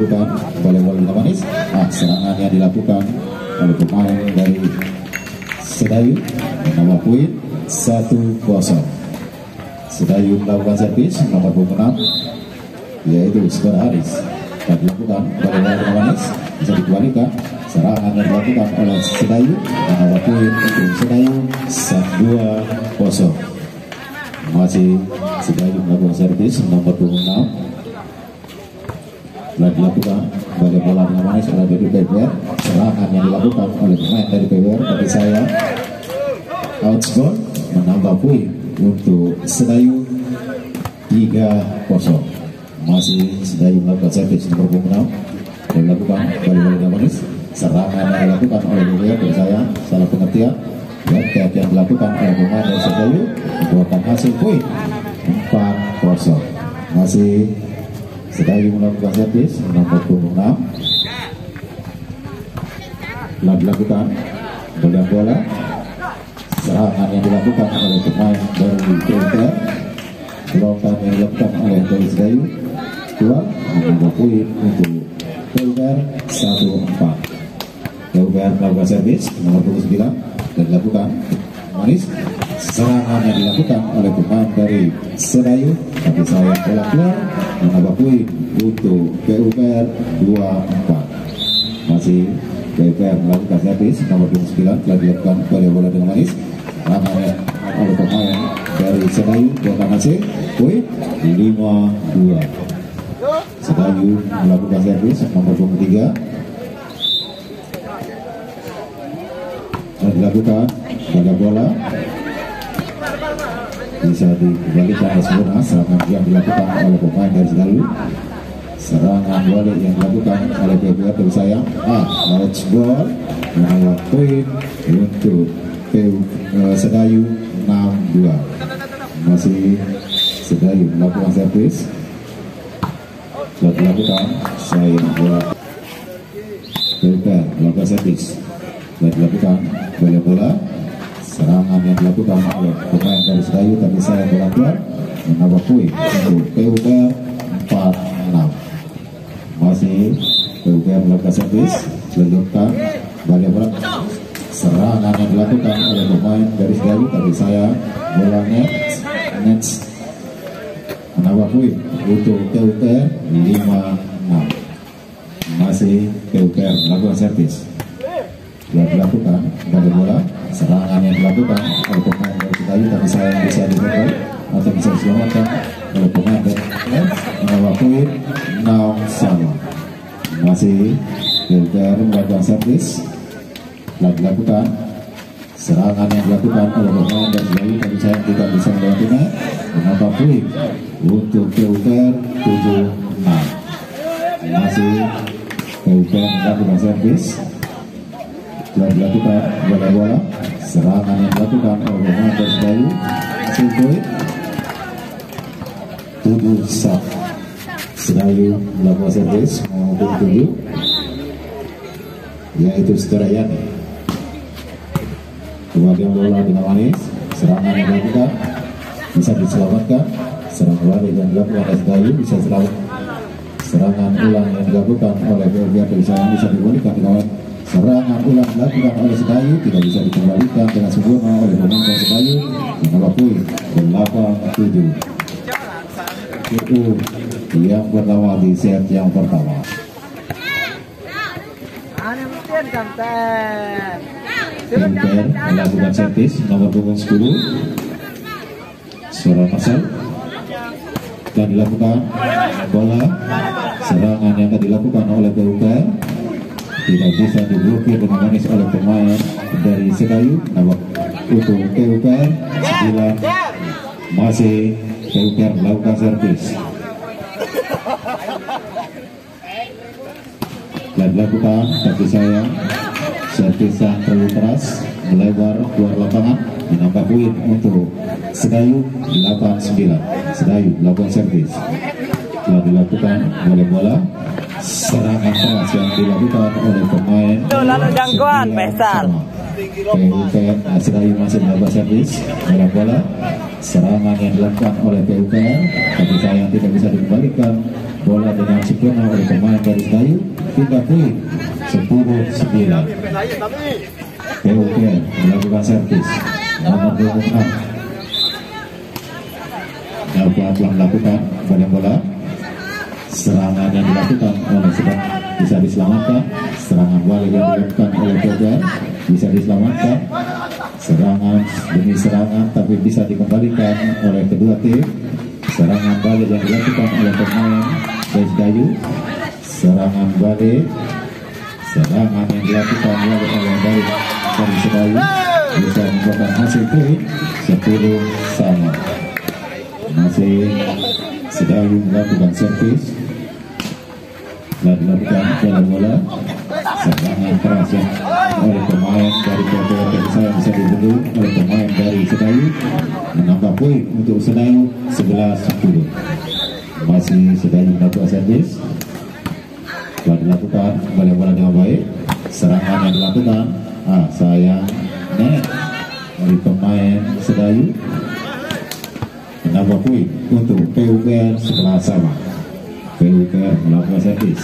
dilakukan oleh bola manis. Serangan yang dilakukan oleh pemain dari Sedayu menambah poin 1-0. Sedayu melakukan servis nomor 26 yaitu Skor Haris dan dilakukan oleh bola manis, bisa dikembalikan. Serangan yang dilakukan oleh Sedayu menambah poin untuk Sedayu 2-0. Masih Sedayu melakukan servis nomor 26 dan dilakukan pada bola manis oleh dari PWR. Serangan yang dilakukan oleh pemain dari PWR tapi saya outscore menambah poin untuk Sedayu 3-0. Masih Sedayu melakukan servis nomor 26 dan dilakukan pada bola manis. Serangan yang dilakukan oleh PWR dan saya salah pengertian yang dilakukan oleh pemain dari Sedayu membuahkan hasil poin 4-0. Masih Sedayu melakukan servis nomor 26 telah dilakukan bola. Serangan yang dilakukan oleh pemain dari PWR, berontak yang dilakukan oleh dari Sedayu keluar menambah poin untuk PWR 1-4. PWR melakukan servis nomor 29 dan dilakukan manis. Serangan yang dilakukan oleh pemain dari Sedayu tapi saya bola keluar menambah poin untuk PWR 2-4. Masih PWR melakukan servis nomor 29 telah dilakukan pada bola dengan manis. Serangan oleh pemain dari Sedayu bukan hasil poin 5-2. Sedayu melakukan servis nomor 23 dan dilakukan pada bola bisa dikembalikan oleh sempurna. Serangan yang dilakukan oleh pemain dari Sedayu, serangan balik yang dilakukan oleh PWR dari saya outball menambah poin untuk Sedayu 6-2. Masih Sedayu melakukan servis telah dilakukan saya bola PWR melakukan servis telah dilakukan bola. Serangan yang dilakukan oleh pemain dari Sedayu tapi saya bola keluar menambah poin untuk PWR 4-6. Masih PWR melakukan servis dilakukan balik bola. Serangan yang dilakukan oleh pemain dari Sedayu tapi saya bola net menambah poin untuk PWR 5-6. Masih PWR melakukan servis telah dilakukan pada bola. Serangan yang dilakukan oleh pemain dari Sedayu tapi saya bisa dibekal atau bisa diselamatkan oleh pemain dari menambah poin 6-sama. Masih PWR melakukan servis telah dilakukan. Serangan yang dilakukan oleh pemain dari Sedayu tapi saya tidak bisa melewatinya menambah poin untuk PWR 7-6. Masih PWR melakukan servis telah dilakukan bola. Serangan yang dilakukan oleh pemain dari Sedayu hasil poin 7-1. Sedayu melakukan servis maupun 7 yaitu Sedarayani. Kemudian bola dengan manis. Serangan yang dilakukan bisa diselamatkan. Serangan balik yang dilakukan oleh Sedayu bisa selamat. Serangan ulang yang dilakukan oleh PWR bisa diberikan dengan serangan ulang dilakukan oleh Sedayu tidak bisa dikembalikan dengan sempurna oleh pemain dari Sedayu menambah poin 8-7. Itu yang pertama di set yang pertama. PWR melakukan servis nomor 10 suara pasal dan dilakukan bola. Serangan yang akan dilakukan oleh PWR tidak bisa diblokir dengan manis oleh pemain dari Sedayu. Untuk PWR 9. Masih PWR melakukan servis telah dilakukan tapi saya servis yang terlalu keras melebar keluar lapangan menambah poin untuk Sedayu 8-9. Sedayu melakukan servis telah dilakukan oleh bola. Serangan keras yang dilakukan oleh pemain lalu jangkauan besar. PWR Sedayu masih melakukan servis oleh bola. Serangan yang dilakukan oleh PWR tapi sayang tidak bisa dikembalikan bola dengan sempurna oleh pemain dari Sedayu, pindah poin 10-9. PUK melakukan servis nomor 26. Dapat melakukan badan bola, serangan yang dilakukan oleh Sedayu bisa diselamatkan, serangan balik yang dilakukan oleh PUK bisa diselamatkan, serangan demi serangan tapi bisa dikembalikan oleh kedua tim. Serangan balik yang dilakukan oleh pemain dari Sedayu, serangan balik, serangan yang dilakukan oleh dari Sedayu bisa membuahkan hasil poin 10 sama. Masih Sedayu melakukan servis dan dilakukan bola, serangan keras yang oleh pemain dari PPR saya bisa dibendung oleh pemain dari Sedayu, menambah poin untuk Sedayu 11-10. Masih Sedayu melakukan servis telah dilakukan bola dengan baik, serangan yang dilakukan sayang net dari pemain Sedayu, menambah poin untuk PUPR 11 sama. PUPR melakukan servis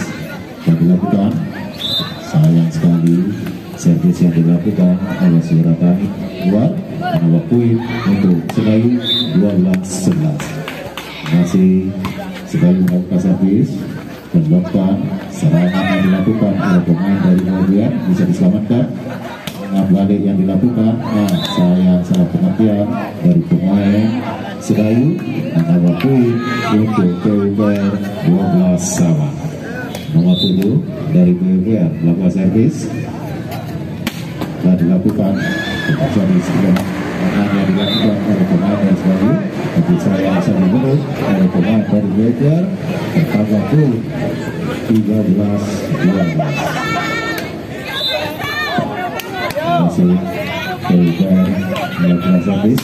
yang dilakukan, sayang sekali servis yang dilakukan oleh Suratani keluar, menambah poin untuk Sedayu 12-11. Masih Sedayu melakukan servis dan dilakukan, serangan yang dilakukan oleh pemain dari Mobian bisa diselamatkan. Dengan balik yang dilakukan, sayang salah pengertian dari pemain Sedayu, menambah poin untuk PUPR 12 sama. Nomor 7 dari PUPR melakukan servis telah dilakukan jadi serangan yang dilakukan oleh pemain dari Sedayu, tapi saya sangat menurut oleh pemain dari PUPR bertambah poin 13-12. Masih PUPR melakukan servis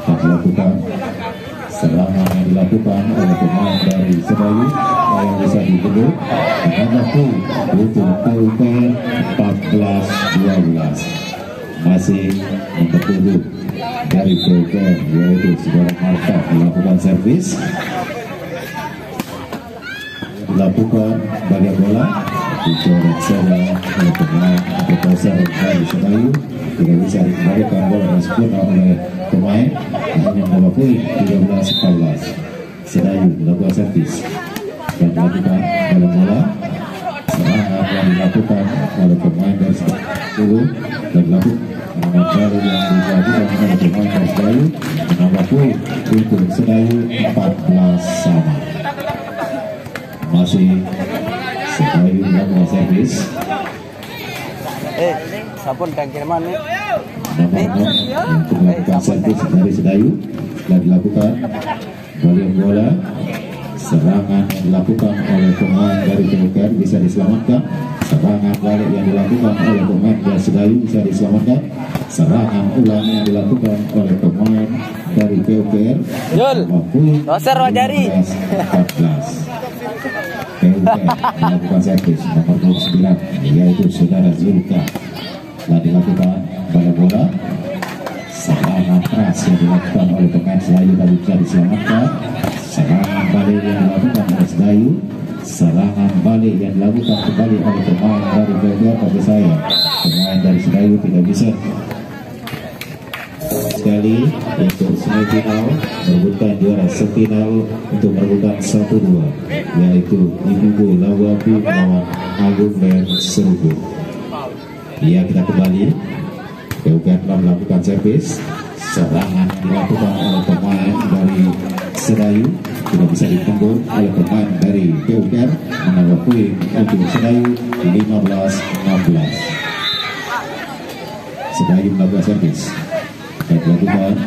dan dilakukan, serangan yang dilakukan oleh pemain dari Sedayu yang bisa dibendung, menambah poin untuk PUPR 14-12. Masih nomor 7 dari PUPR yaitu Saudara Marta melakukan servis, dilakukan bagian bola dicoret saja oleh pemain atau pasar dari Sedayu, tidak bisa dikembalikan bola yang sempurna oleh pemain, hanya menambah poin 13-14. Sedayu melakukan servis dan dilakukan bagian bola, serangan yang dilakukan oleh pemain dari Sedayu dan dilakukan serangan baru yang dilakukan oleh pemain dari Sedayu, menambah poin untuk Sedayu 14 sama. Masih Sedayu melakukan servis, sabun kan kiriman nih. untuk melakukan servis dari Sedayu dan dilakukan bagian bola, serangan yang dilakukan oleh pemain dari PUPR bisa diselamatkan, serangan balik yang dilakukan oleh pemain dari Sedayu bisa diselamatkan, serangan ulang yang dilakukan oleh pemain dari PUPR doser wajari 14. PUPR melakukan servis nomor 29 yaitu Saudara Zulka telah dilakukan pada bola, serangan keras yang dilakukan oleh pemain Sedayu tadi bisa diselamatkan, serangan balik yang dilakukan oleh Sedayu, serangan balik yang dilakukan kembali oleh pemain dari PUPR, tapi saya pemain dari Sedayu tidak bisa sekali untuk semifinal merebutkan juara semifinal untuk merebutkan 1-2 yaitu Ibu Lawapi melawan Agung dan Serubu. Ya, kita kembali. PUPR telah melakukan servis, serangan dilakukan oleh pemain dari Sedayu tidak bisa ditembus oleh pemain dari PUPR, menambah poin untuk Sedayu 15-16. Sedayu melakukan servis dan dilakukan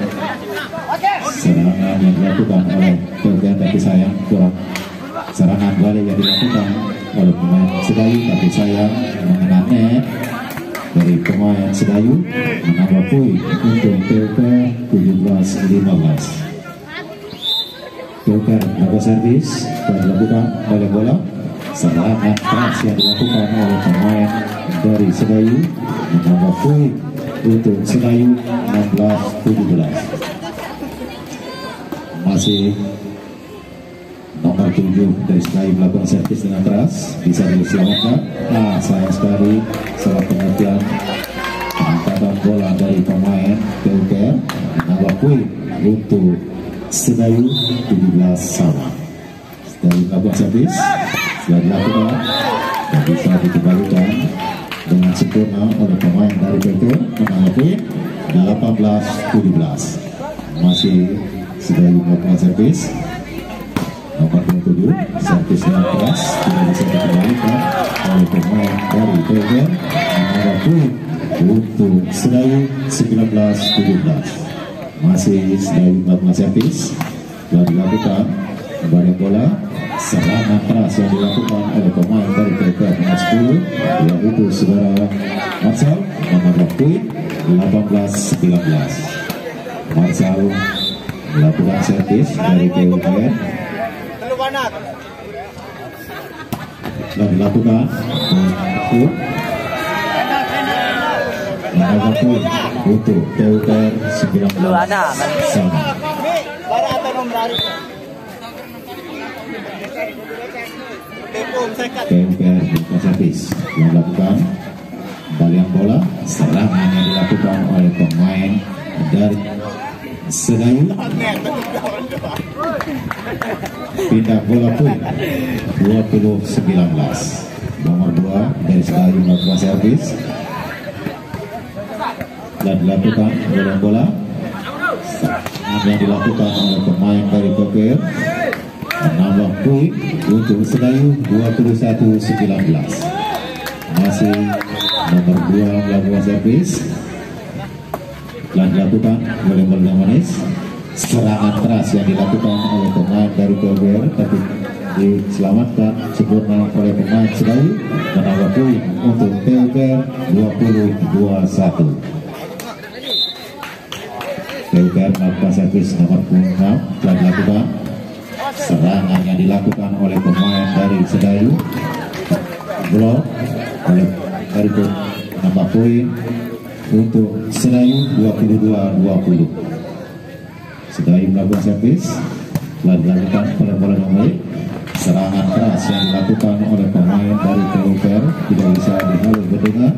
serangan yang dilakukan oleh PUPR, tapi sayang kurang serangan balik yang dilakukan oleh pemain Sedayu, tapi sayang mengenai net dari pemain Sedayu, menambah poin untuk PUPR 17-15. PUPR melakukan servis dan dilakukan oleh bola, serangan keras yang dilakukan oleh pemain dari Sedayu, menambah poin untuk Sedayu 16-17. Masih nomor 7 27 dari Sedayu melakukan servis dengan keras, bisa diselamatkan. Sayang sekali salah pengertian. Angkatan bola dari pemain PUPR menambah poin untuk Sedayu 17 sama. Sedayu melakukan servis sudah dilakukan dan bisa dikembalikan dengan sempurna oleh pemain dari PUPR menambah poin 18-17. Masih Sedayu melakukan servis nomor 27, servis yang keras tidak bisa dikembalikan oleh pemain dari PUPR menambah poin untuk Sedayu 19-17. Masih Sedayu melakukan servis telah dilakukan kembali bola, serangan keras yang dilakukan oleh pemain dari PUPR nomor 10 yaitu saudara Marcel menambah poin 18-19. Marcel melakukan servis dari PUPR telah dilakukan untuk menambah poin untuk PUPR 19 sama. PUPR buka servis melakukan kembalian bola, serangan yang dilakukan oleh pemain dari Sedayu, pindah bola poin 20-19. Nomor 2 dari Sedayu melakukan servis dan dilakukan bola yang dilakukan oleh pemain dari PUPR menambah poin untuk Sedayu 21-19. Masih nomor 2 melakukan servis telah dilakukan oleh bola manis, serangan keras yang dilakukan oleh pemain dari PUPR tapi diselamatkan sempurna oleh pemain Sedayu menambah poin untuk PUPR 20-21. PUPR melakukan servis nomor 6 telah dilakukan, serangan yang dilakukan oleh pemain dari Sedayu blok oleh dari menambah poin untuk Sedayu 22-20. Sedayu melakukan servis telah dilakukan oleh bola nomor, serangan keras yang dilakukan oleh pemain dari PUPR tidak bisa dihalau berdengar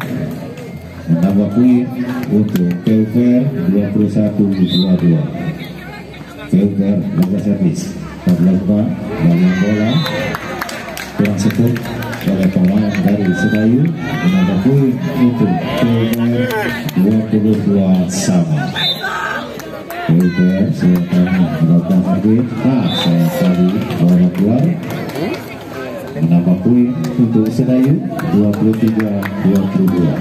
menambah poin untuk PUPR 21-22. PUPR melakukan servis telah dilakukan balian bola kurang sekut oleh pemain dari Sedayu menambah poin untuk PUPR 22 sama. PUPR silakan melakukan arbit. Sayang sekali bola keluar menambah poin untuk Sedayu 23-22.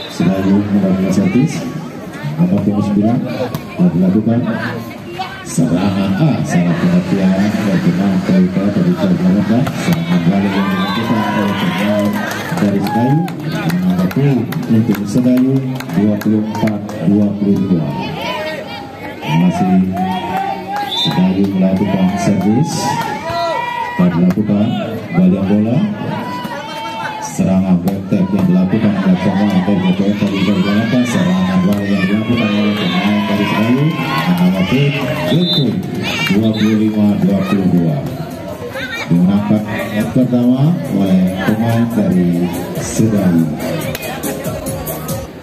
Sedayu melakukan servis nomor 9 telah dilakukan, serangan salah pengertian oleh pemain PUPR dari Jakarta. Serangan balik yang dilakukan oleh pemain dari Sedayu menambah poin untuk Sedayu 24-22. Masih Sedayu melakukan servis dan dilakukan balian bola, serangan backtake yang dilakukan oleh pemain dari PUPR tadi dilakukan, serangan balik yang dilakukan oleh pemain dari Sedayu menambah poin untuk 25-22. Dimenangkan yang pertama oleh pemain dari Sedayu.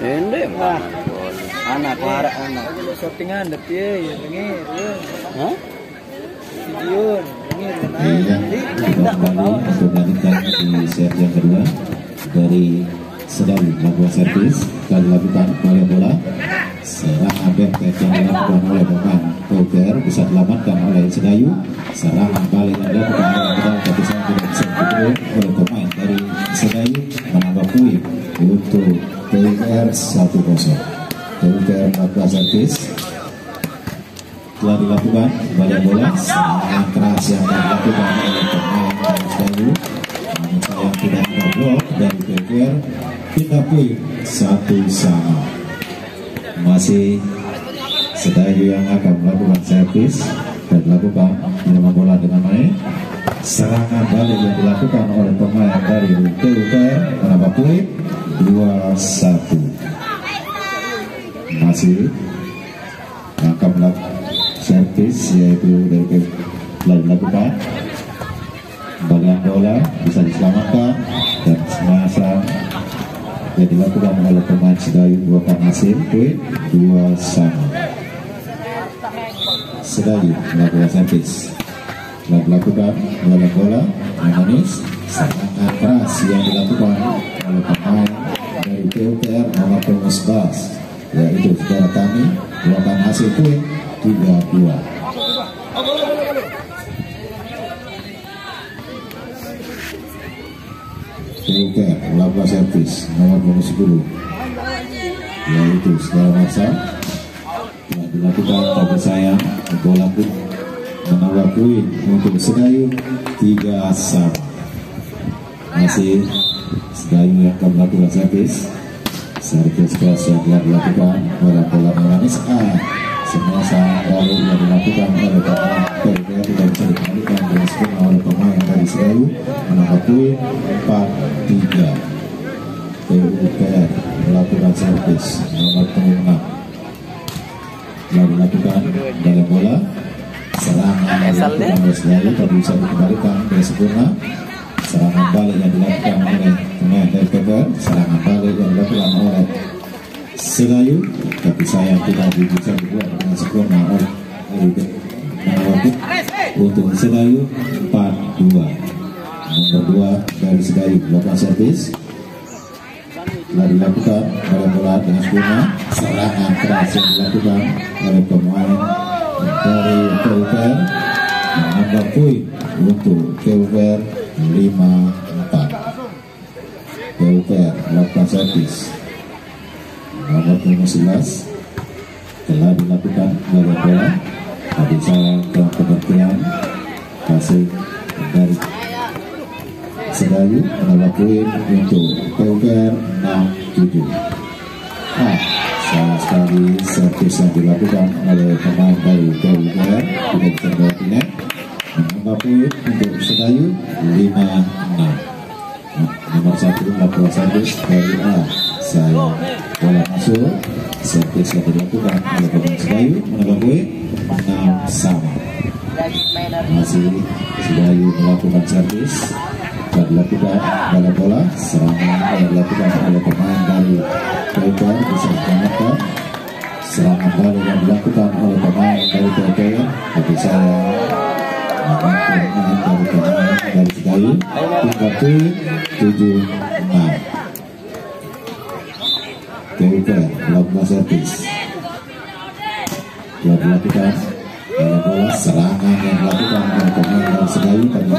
Pendek mah. Anak Marah anak. shoppingan dapet ya ngir. Hah? Videon ngir. Iya, kita kembali untuk melanjutkan di set yang kedua dari Sedayu melakukan servis telah dilakukan oleh bola, serangan backtake yang dilakukan oleh pemain PUPR bisa dilamatkan oleh Sedayu, serangan balik yang dilakukan oleh Sedayu tapi saya tidak bisa diberi oleh pemain dari Sedayu menambah poin untuk PUPR 1-0. PUPR melakukan servis telah dilakukan balik bola, serangan keras yang dilakukan oleh pemain dari Sedayu yang tidak terblok dari PUPR, pindah poin 1 sama. Masih Sedayu yang akan melakukan servis dan dilakukan menambah bola dengan main, serangan balik yang dilakukan oleh pemain dari PUPR menambah poin 2-1. Masih akan melakukan servis yaitu dari telah dilakukan Bagian bola bisa diselamatkan dan semasa yang dilakukan oleh pemain Sedayu bukan hasil poin 2 sama. Sedayu melakukan servis, telah dilakukan oleh bola yang manis, serangan keras yang dilakukan oleh pemain dari PUPR nomor 11, yaitu saudara kami bukan hasil poin 3-2. PUPR melakukan servis nomor 10, yaitu saudara Marsa, yang dilakukan pada sayang bola pun menambah poin untuk Sedayu 3 sama. Masih Sedayu yang akan melakukan servis keras yang telah dilakukan oleh bola manis semua sangat baru yang dilakukan oleh pemain PUPR tidak bisa dikembalikan dengan sempurna oleh pemain dari Sedayu menambah poin 4-3. PUPR melakukan servis nomor 6 telah dilakukan dalam bola, serangan yang dilakukan oleh Sedayu tapi bisa dikembalikan dengan sempurna. Serangan balik yang dilakukan oleh pemain dari PUPR, serangan balik yang dilakukan oleh Sedayu tapi sayang tidak bisa dibuat dengan sempurna oleh untuk Sedayu 4-2. Nomor 2 dari Sedayu melakukan servis, telah dilakukan oleh bola dengan sempurna. Serangan keras yang dilakukan oleh pemain dari PUPR menambah poin untuk PUPR 5-4. PUPR melakukan servis nomor 11 telah dilakukan oleh bola tapi sayang ke pengertian hasil dari Sedayu menambah poin untuk PUPR 6-7. Sayang sekali servis yang dilakukan oleh pemain dari PUPR tidak bisa berarti menambah poin untuk Sedayu 5-6. Nomor 1 melakukan servis dari sayang bola masuk, servis yang dilakukan oleh pemain Sedayu menambah poin 6 sama. Masih Sedayu melakukan servis, telah dilakukan bola serangan yang dilakukan oleh pemain dari PUPR bisa diselamatkan. Serangan balik yang dilakukan oleh pemain dari PUPR tapi saya dari pemain dari Sedayu 7-6. PUPR melakukan servis, telah dilakukan oleh bola serangan yang dilakukan oleh pemain dari Sedayu tapi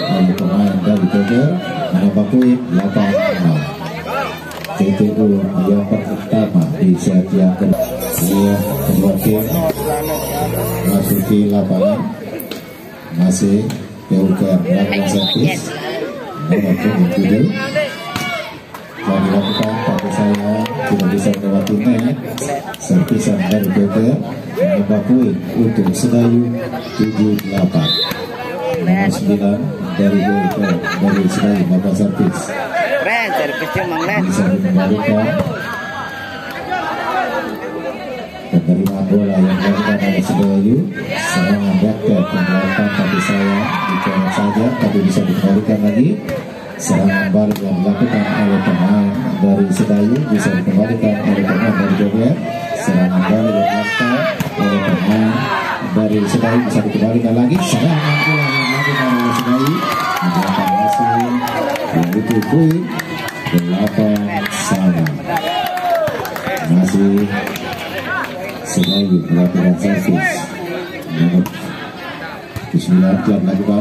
oleh pemain dari PUPR menambah poin 8-6. TTU yang pertama di set yang kedua tim masuki lapangan. Masih PUPR melakukan servis nomor 7 telah dilakukan tapi saya tidak bisa melewati net. Servisan dari PUPR menambah poin untuk Sedayu 7-8. Nomor 9 dari PUPR dari Sedayu melakukan servis bisa dikembalikan. Penerimaan bola yang dilakukan oleh Sedayu, serangan backpack yang dilakukan tapi saya dicolok saja tapi bisa dikembalikan lagi. Serangan balik yang dilakukan oleh pemain dari Sedayu bisa dikembalikan oleh pemain dari PUPR. Serangan balik yang dilakukan oleh pemain dari Sedayu bisa dikembalikan lagi. Serangan bola yang dilakukan oleh Sedayu menggunakan hasil yaitu poin 8 sama. Masih Sedayu melakukan servis nomor 9 telah dilakukan.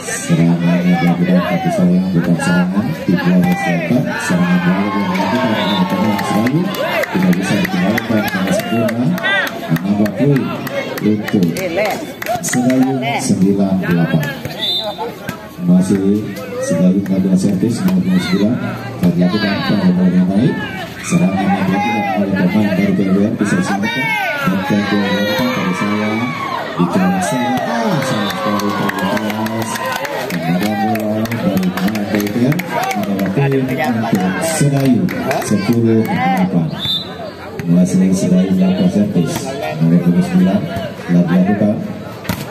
Serangan yang dilakukan tapi sayang bukan serangan di bola selatan. Serangan balik yang dilakukan oleh pemain Sedayu tidak bisa dikembalikan dengan sempurna menambah poin untuk Sedayu 9-8. Masih Sedayu melakukan servis nomor 9 telah dilakukan oleh bola yang naik. Serangan yang dilakukan oleh pemain dari PUPR bisa diselamatkan dan dilakukan pada saya dicolok salah sekali terlepas pada bola dari pemain PUPR adalah poin untuk Sedayu 10-8. Masih Sedayu melakukan servis nomor 9 telah dilakukan.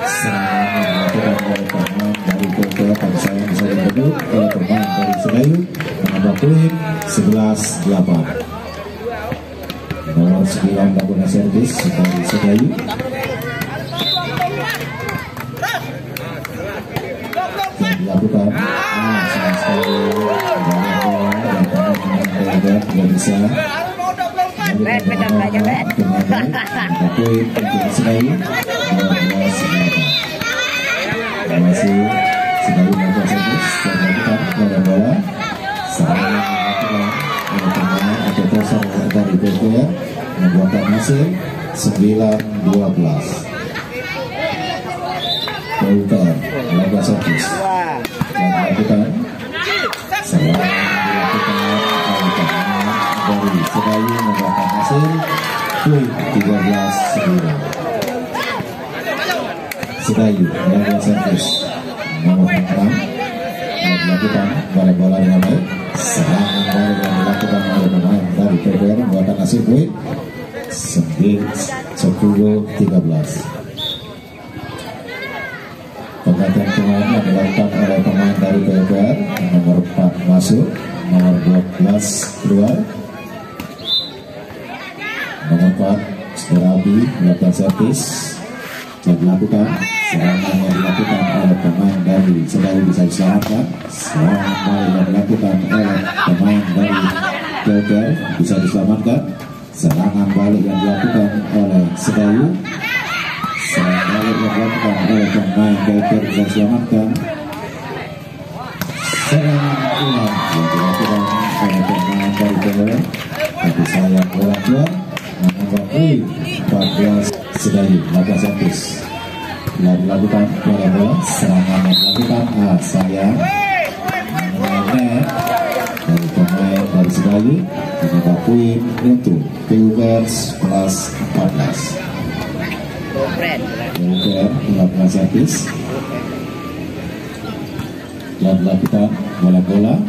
Serangan yang dilakukan oleh pemain dari PUPR pada 11-8. Nomor 9 lakukan servis dari Sedayu. Dilakukan sama sekali tidak bisa tapi Sedayu 12-8. Masih Sedayu lakukan servis dan dilakukan pada bola serangan oleh pemain atau tosar dari PPR membuahkan hasil 9-12. PPR lakukan servis dan dilakukan serangan dilakukan oleh pemain dari Sedayu membuahkan hasil 13-9. Sedayu melakukan servis nomor 6 yang dilakukan pada bola dengan baik. Serangan bola yang dilakukan oleh pemain dari PPR membuahkan hasil poin 10-13. Penggantian pemain yang dilakukan oleh pemain dari PPR, nomor 4 masuk, nomor 12 keluar. Nomor 4 Serabi melakukan servis dan dilakukan serangan yang dilakukan oleh pemain dari Sedayu bisa diselamatkan. Serangan balik yang dilakukan oleh pemain dari PPR bisa diselamatkan. Serangan balik yang dilakukan oleh Sedayu, serangan balik yang dilakukan oleh pemain PPR bisa diselamatkan. Serangan ulang yang dilakukan oleh pemain dari PPR tapi sayang bola keluar. Nomor 14 Sedayu melakukan servis dan dilakukan bola serangan yang dilakukan sayang menet dari pemain dari Sedayu mendapat poin untuk PUPers plus 14. PUPR melakukan servis dan dilakukan bola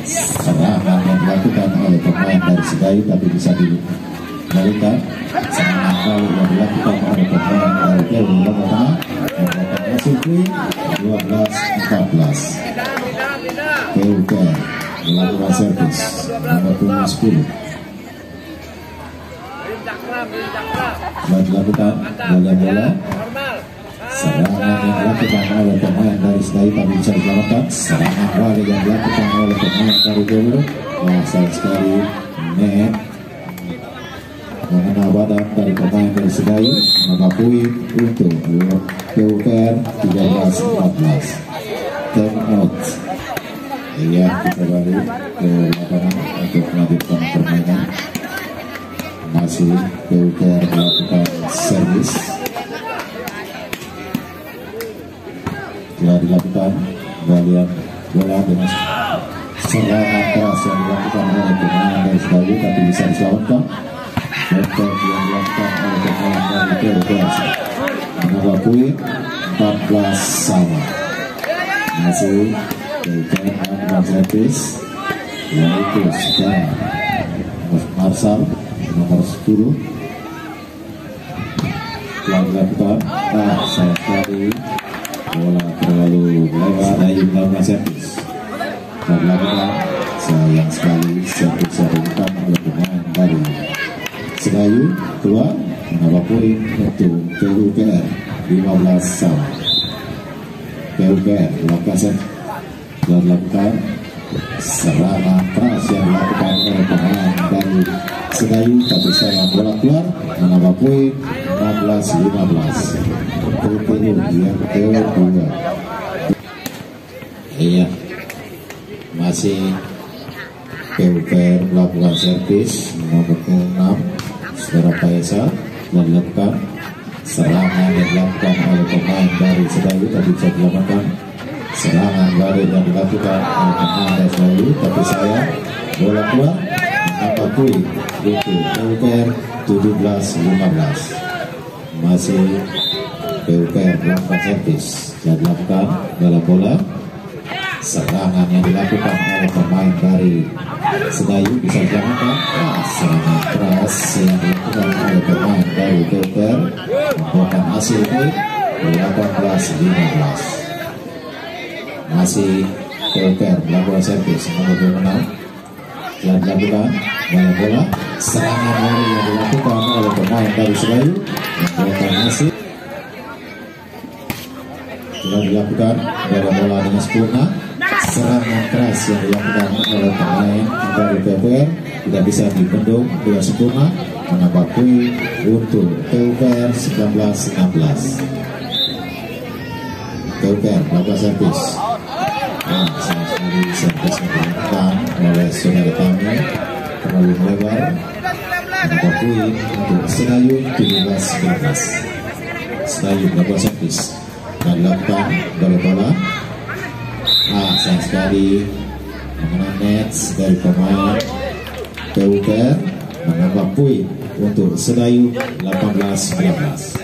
serangan yang dilakukan oleh pemain dari Sedayu tapi bisa dibalikan. Serangan kali yang dilakukan oleh pemain dari PPR membuahkan hasil poin 12-14. PPR melakukan servis nomor 10 dan dilakukan bola serangan yang dilakukan oleh pemain dari Sedayu tapi bisa diselamatkan. Serangan balik yang dilakukan oleh pemain dari PPR sayang sekali net mengenai badan dari pemain dari Sedayu, maka poin untuk PUPR 13-14. Time out. Iya, kita balik ke lapangan untuk melanjutkan permainan. Masih PUPR melakukan servis. Telah dilakukan balian bola dengan serangan keras yang dilakukan oleh pemain dari Sedayu tapi bisa diselamatkan. Betul yang dilakukan oleh pemain dari PPR menambah poin 14 sama. Masih PPR melakukan servis yaitu sekarang Marsal nomor 10 telah dilakukan sayang sekali bola terlalu lebar. Sedayu melakukan servis dan dilakukan sayang sekali servis yang dilakukan oleh pemain dari Sedayu keluar menambah poin untuk PUPR 15 sama. PUPR melakukan dan lakukan serangan keras yang dilakukan oleh pemain dari Sedayu tapi sayang bola keluar menambah poin 16-15. PPU yang kedua. Iya, masih PUPR melakukan servis nomor 6 Saudara Faisal dan dilakukan serangan yang dilakukan oleh pemain dari Sedayu tapi bisa dilakukan. Serangan balik yang dilakukan oleh pemain dari Sedayu tapi sayang bola keluar menambah poin untuk PUPR 17-15. Masih PUPR melakukan servis dan dilakukan bola serangan yang dilakukan oleh pemain dari Sedayu bisa dilakukan. Serangan keras yang dilakukan oleh pemain dari PPR membuahkan hasil poin 18-15. Masih PPR melakukan servis nomor 26 Telah dilakukan bola serangan lari yang dilakukan oleh pemain dari Sedayu membuahkan hasil. Telah dilakukan bola dengan sempurna. Serangan keras yang dilakukan oleh pemain dari PPR tidak bisa dibendung dengan sempurna, menambah poin untuk PPR 19-16. PPR melakukan servis. Sama sekali servis yang dilakukan oleh saudara kami terlalu melebar, menambah poin untuk Sedayu 17-19. Sedayu melakukan servis dan dilakukan dari bola. Sayang sekali mengenai nets dari pemain PUPR, menambah poin untuk Sedayu 18-19.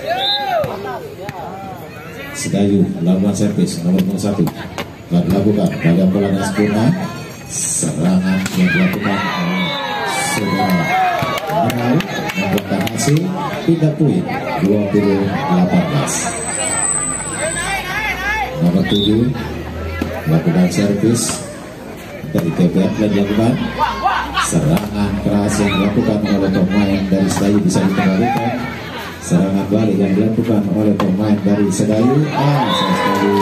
Sedayu melakukan servis nomor 1 dan dilakukan pada bola yang sempurna. Serangan yang dilakukan oleh saudara Menau membuahkan hasil 3 poin 20-18. Nomor 7 melakukan servis dari PPR dan dilakukan serangan keras yang dilakukan oleh pemain dari Sedayu bisa dikembalikan. Serangan balik yang dilakukan oleh pemain dari Sedayu sayang sekali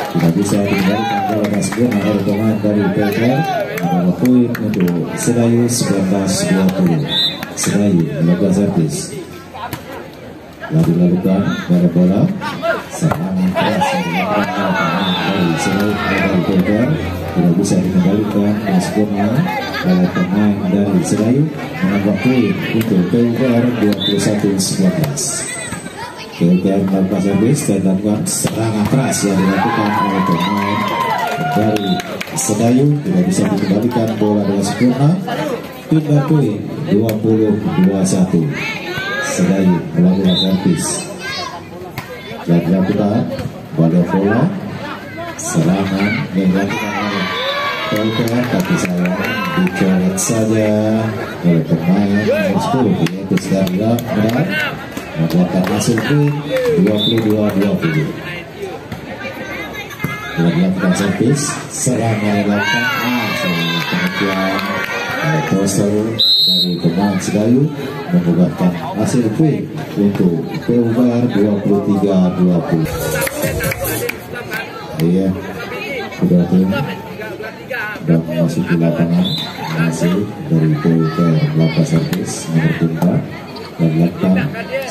tidak bisa dikembalikan bola sempurna oleh pemain dari PPR. Menambah poin untuk Sedayu 19-20. Sedayu melakukan servis lalu dilakukan pada bola serangan keras yang dilakukan oleh pemain dari Sedayu dari PPR tidak bisa dikembalikan dengan sempurna oleh pemain dari Sedayu. Menambah poin untuk PPR 21-19. PPR melakukan servis dan dilakukan serangan keras yang dilakukan oleh pemain dari Sedayu tidak bisa dikembalikan bola dengan sempurna. 3 poin 20-21. Sedayu melakukan servis dan dilakukan pada bola serangan yang dilakukan oleh PPR tapi sayang dicoret saja oleh pemain nomor 10 yaitu Sedayu benar membuahkan hasil poin 22-20. Telah dilakukan servis serangan yang dilakukan pengakuan poster dari pemain Sedayu membuahkan hasil poin untuk PUPR 23-20. Iya, sudah tim dan masih di lapangan masih dari PUPR melakukan servis nomor 3 dan dilakukan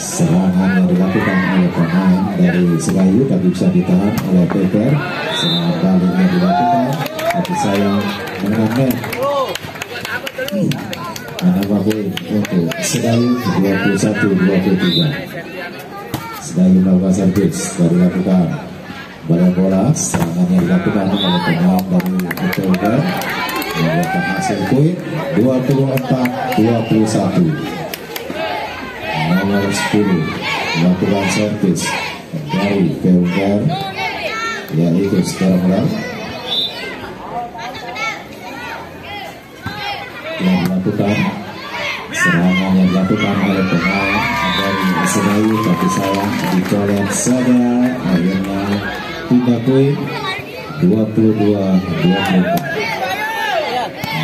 serangan yang dilakukan oleh pemain dari Sedayu tapi bisa ditahan oleh PPR. Serangan balik yang dilakukan tapi sayang mengenai menambah poin untuk Sedayu 21-23. Sedayu melakukan servis dan dilakukan bola serangan yang dilakukan oleh pemain dari PPR membuahkan hasil poin 24-21. Nomor 10 melakukan servis dari PPR yaitu sekarang yang dilakukan serangan yang dilakukan oleh pemain dari Sedayu tapi sayang dicoret saja akhirnya 3 poin 22-24.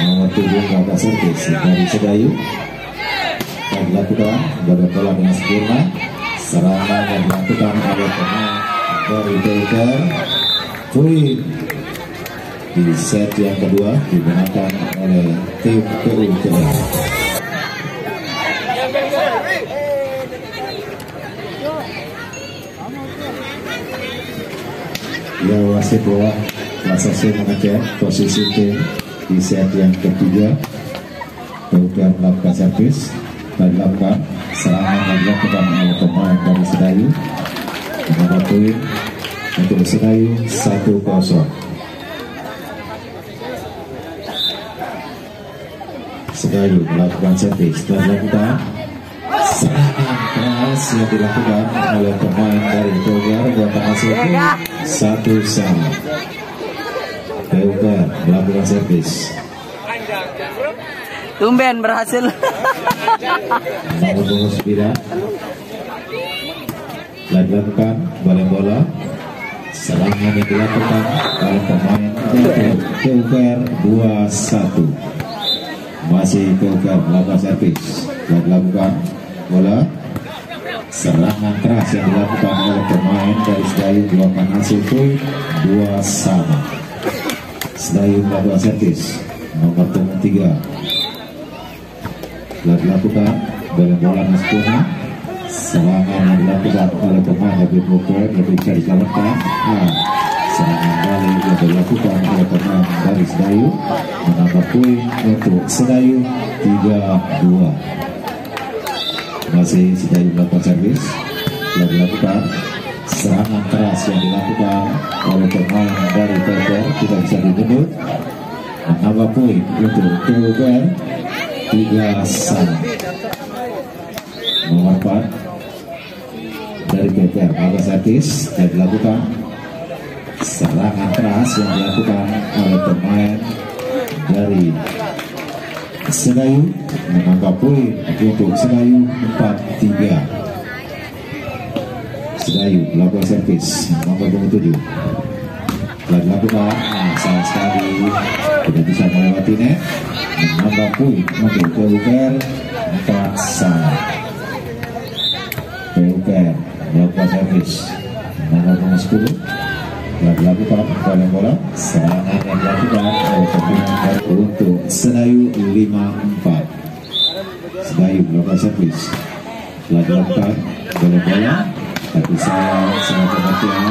Nomor 7 melakukan servis dari Sedayu yang dilakukan pada bola dengan sempurna. Serangan yang dilakukan oleh pemain dari PPR poin di set yang kedua digunakan oleh tim PUPR. Ya, wasit bola Lasase mengecek posisi tim di set yang ketiga. PUPR melakukan servis dan dilakukan serangan yang dilakukan oleh pemain dari Sedayu menambah poin untuk Sedayu 1-0. Sedayu melakukan servis dan dilakukan serangan keras yang dilakukan oleh pemain dari PUPR buat hasil 1-1. PUPR melakukan servis. Tumben berhasil. Nomor 9 telah dilakukan bola serangan yang dilakukan oleh pemain dari PUPR 2-1. masih PUPR melakukan servis dan dilakukan bola serangan keras yang dilakukan oleh pemain dari Sedayu melakukan hasil poin 2 sama. Sedayu melakukan servis nomor punggung 3 telah dilakukan dengan bola Naskuna. Serangan yang dilakukan oleh pemain dari PUPR lebih bisa diselamatkan. Serangan balik yang dilakukan oleh pemain dari Sedayu menambah poin untuk Sedayu 3-2. Masih Sedayu melakukan servis yang dilakukan serangan keras yang dilakukan oleh pemain dari PUPR tidak bisa dibendung menambah poin untuk PUPR 3-1. Nomor 4 dari PUPR melakukan servis dan dilakukan serangan keras yang dilakukan oleh pemain dari Sedayu menambah poin untuk Sedayu 4-3. Sedayu melakukan servis nomor 7 telah dilakukan sayang sekali tidak bisa melewati net menambah poin untuk PUPR 4-1. PUPR melakukan servis nomor 10 telah dilakukan oleh bola serangan yang dilakukan oleh pemain untuk Sedayu 5-4. Sedayu melakukan servis telah dilakukan oleh bola tapi sayang sangat perhatian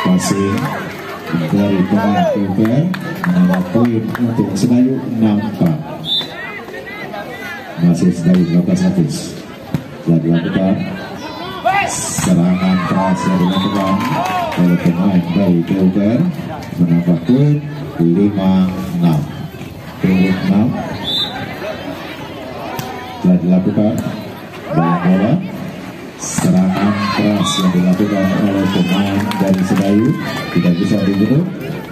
masih dari pemain PUPR menambah poin untuk Sedayu 6-4. Masih Sedayu melakukan servis telah dilakukan serangan keras yang dilakukan oleh pemain dari PUPR menambah poin 5-6. 6 telah dilakukan bola serangan keras yang dilakukan oleh pemain dari Sedayu tidak bisa dibendung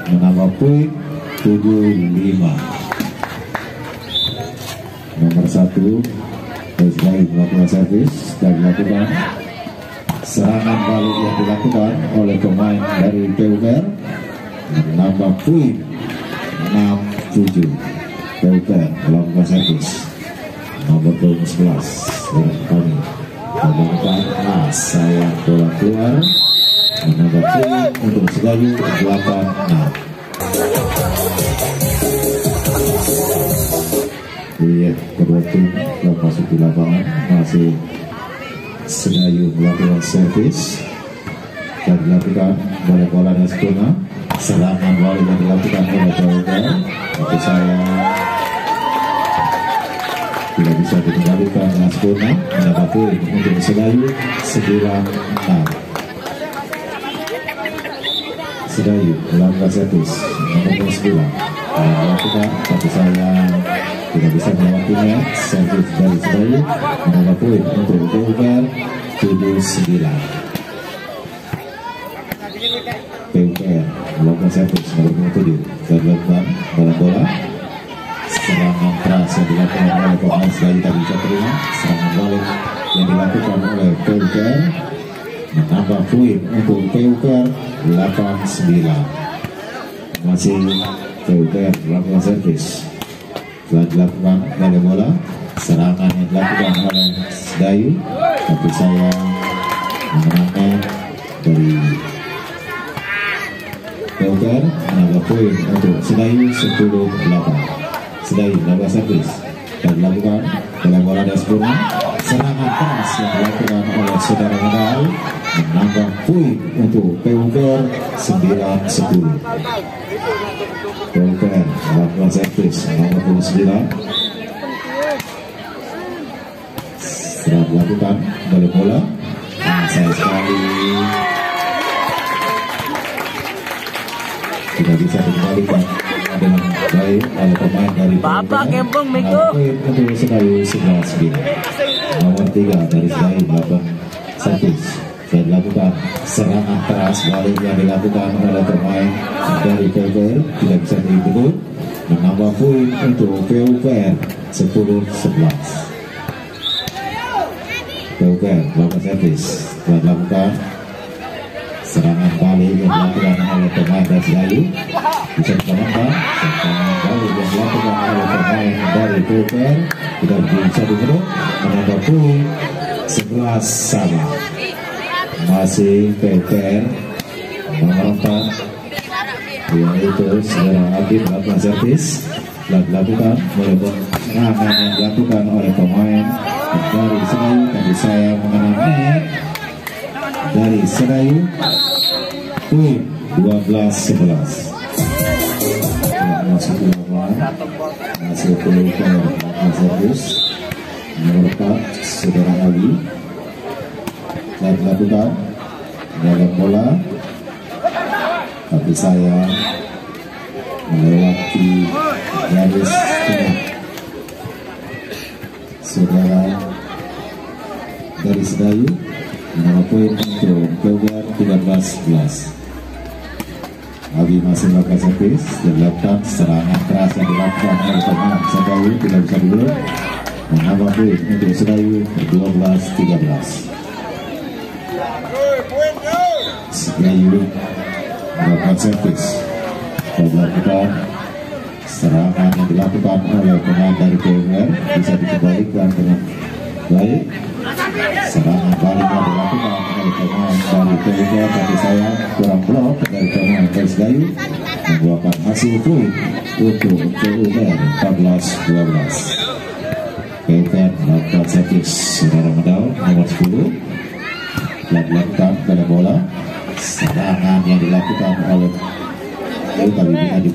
menambah poin 7-5. Nomor 1 dari Sedayu melakukan servis dan dilakukan serangan balik yang dilakukan oleh pemain dari PUPR menambah poin 6-7. PUPR melakukan servis nomor 11 dari kami melakukan sayang bola keluar menambah poin untuk Sedayu 8-6. Lihat kedua tim telah masuk di lapangan. Masih Sedayu melakukan servis dan dilakukan oleh bola Naskuna. Serangan balik yang dilakukan oleh PUPR tapi saya tidak bisa dikembalikan Naskuna mendapat poin untuk Sedayu 9-6. Sedayu melakukan servis nomor 9 dilakukan tapi saya tidak bisa melewatinya. Servis dari Sedayu menambah poin untuk PUPR 7-9. PUPR melakukan servis nomor 7 dan dilakukan bola serangan keras yang dilakukan oleh pemain Sedayu tak bisa terima. Serangan balik yang dilakukan oleh PUPR menambah poin untuk PUPR 8-9. Masih PUPR melakukan servis telah dilakukan oleh bola serangan yang dilakukan oleh Sedayu tapi saya menangkan dari PUPR menambah poin untuk Sedayu 10-8. Sedayu melakukan servis dan dilakukan oleh bola Naskuna. Serangan keras yang dilakukan oleh saudara Medal menambah poin untuk PUPR 9-10. PUPR melakukan servis nomor 9 setelah dilakukan oleh bola sayang sekali tidak bisa dikembalikan dengan baik oleh pemain dari Bapak Kempung Miko untuk Sedayu 11-9. Nomor 3 dari Sedayu melakukan servis dan dilakukan serangan keras balik yang dilakukan oleh pemain dari PUPR tidak bisa dibendung menambah poin untuk PUPR 10-11. PUPR melakukan servis dan dilakukan serangan balik yang dilakukan oleh pemain dari Sedayu bisa diselamatkan. Serangan balik yang dilakukan oleh pemain Pilker tidak bisa diberi menambah poin 11 sama. Masih Pilker nomor 4 yaitu saudara Abi melakukan servis dilakukan oleh serangan yang dilakukan oleh pemain dari Sedayu, tapi saya mengenang net dari Sedayu poin 12-11. Masuk masih Pilker servis nomor 4 saudara Ali telah dilakukan dalam bola, tapi saya melewati garis tengah. Saudara dari Sedayu menambah poin untuk Pilker 13-11. Abi masih melakukan servis, dilakukan serangan keras yang dilakukan oleh pemain Sedayu tidak bisa dulu menambah poin untuk Sedayu 12-13. Sedayu melakukan servis, dilakukan serangan yang dilakukan oleh pemain dari Pilker bisa dikembalikan dengan baik. Serangan balik yang dilakukan oleh pemain dari Pilker, tapi saya kurang blok dari pemain dari Sedayu membuahkan hasil poin untuk Pilker 14-12. Pilker melakukan servis saudara medal nomor 10 yang dilakukan pada bola. Serangan yang dilakukan oleh tapi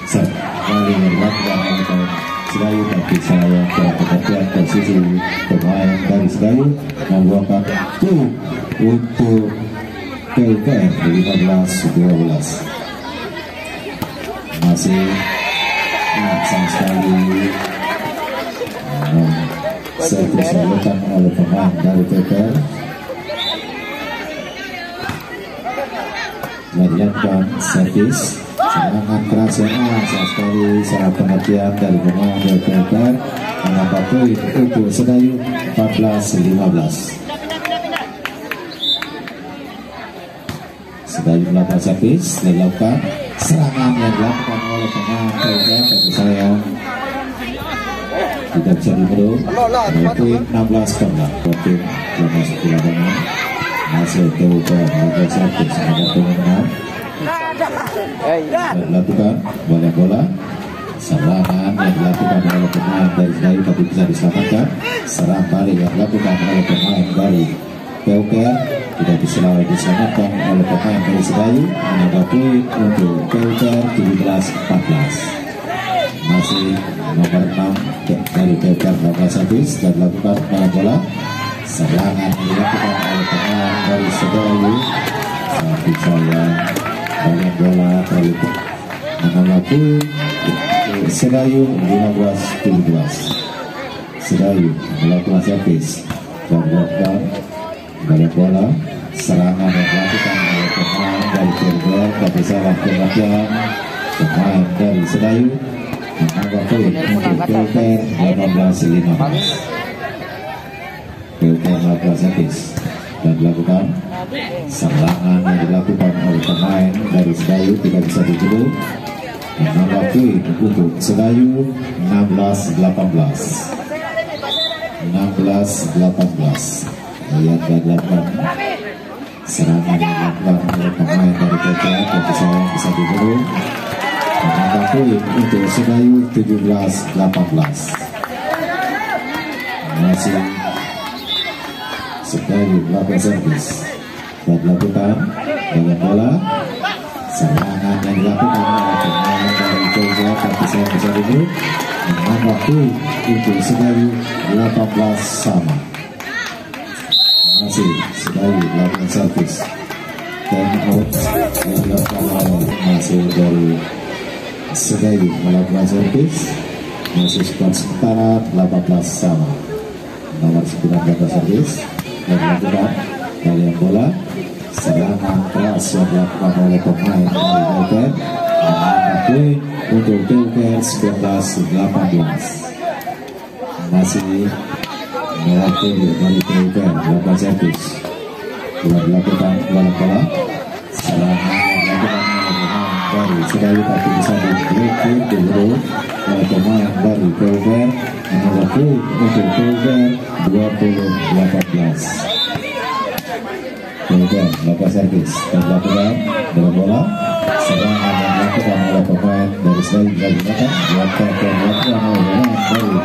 bisa kali yang dilakukan oleh Sedayu, tapi saya kurang pengertian posisi pemain dari Sedayu membuahkan poin untuk Pilker 15-12. Masih sama sekali servis dilakukan oleh pemain dari Pilker. Dilakukan servis serangan keras yang sama sekali salah pengertian dari pemain dari Pilker menambah poin untuk Sedayu 14-15. Sedayu melakukan servis, dilakukan serangan yang dilakukan oleh pemain Pilker, tapi saya tidak bisa diberi poin 16-14. Poin yang masuk di lapangan masih Pilker melakukan servis menambah poin 6. Dilakukan banyak bola, serangan yang dilakukan oleh pemain dari Sedayu tapi bisa diselamatkan. Serang balik yang dilakukan oleh pemain dari Pilker tidak bisa diselamatkan oleh pemain dari Sedayu menambah poin untuk Pilker 17-14. Masih nomor 6 dari Pilker melakukan servis dan dilakukan banyak bola, serangan yang dilakukan oleh pemain dari Sedayu tapi saya banyak bola terlalu menambah poin Sedayu 15-17. Sedayu melakukan servis dan dilakukan banyak bola, serangan yang dilakukan oleh pemain dari Pilker tapi salah pengertian pemain dari Sedayu menambah poin untuk Pilker 18-15. Pilker melakukan servis dan dilakukan serangan yang dilakukan oleh pemain dari Sedayu tidak bisa diburu menambah poin untuk Sedayu 16-18. Lihat dan dilakukan serangan yang dilakukan oleh pemain dari Pilker tapi saya bisa diburu menambah poin untuk Sedayu 17-18. Masih Sedayu melakukan servis dan dilakukan dengan bola, serangan yang dilakukan oleh pemain dari Pilker tapi saya bisa diberi menambah poin untuk Sedayu 18 sama. Masih Sedayu melakukan servis time out yang dilakukan oleh masih dari Sedayu melakukan servis. Masih skor sementara 18 sama. Nomor 9 melakukan servis dan dilakukan balian bola, serangan keras yang dilakukan oleh pemain dari Pilker menambah poin untuk Pilker 19-18. Masih mewakili dari Pilker melakukan servis telah dilakukan balian bola, serangan yang dilakukan oleh pemain dari Sedayu tapi bisa diblokir dulu oleh pemain dari Pelver. Menambah poin untuk Pelver 20-18. Pelver melakukan servis dan dilakukan dalam bola. Serangan yang dilakukan oleh pemain dari Sedayu digunakan dilakukan oleh pemain dari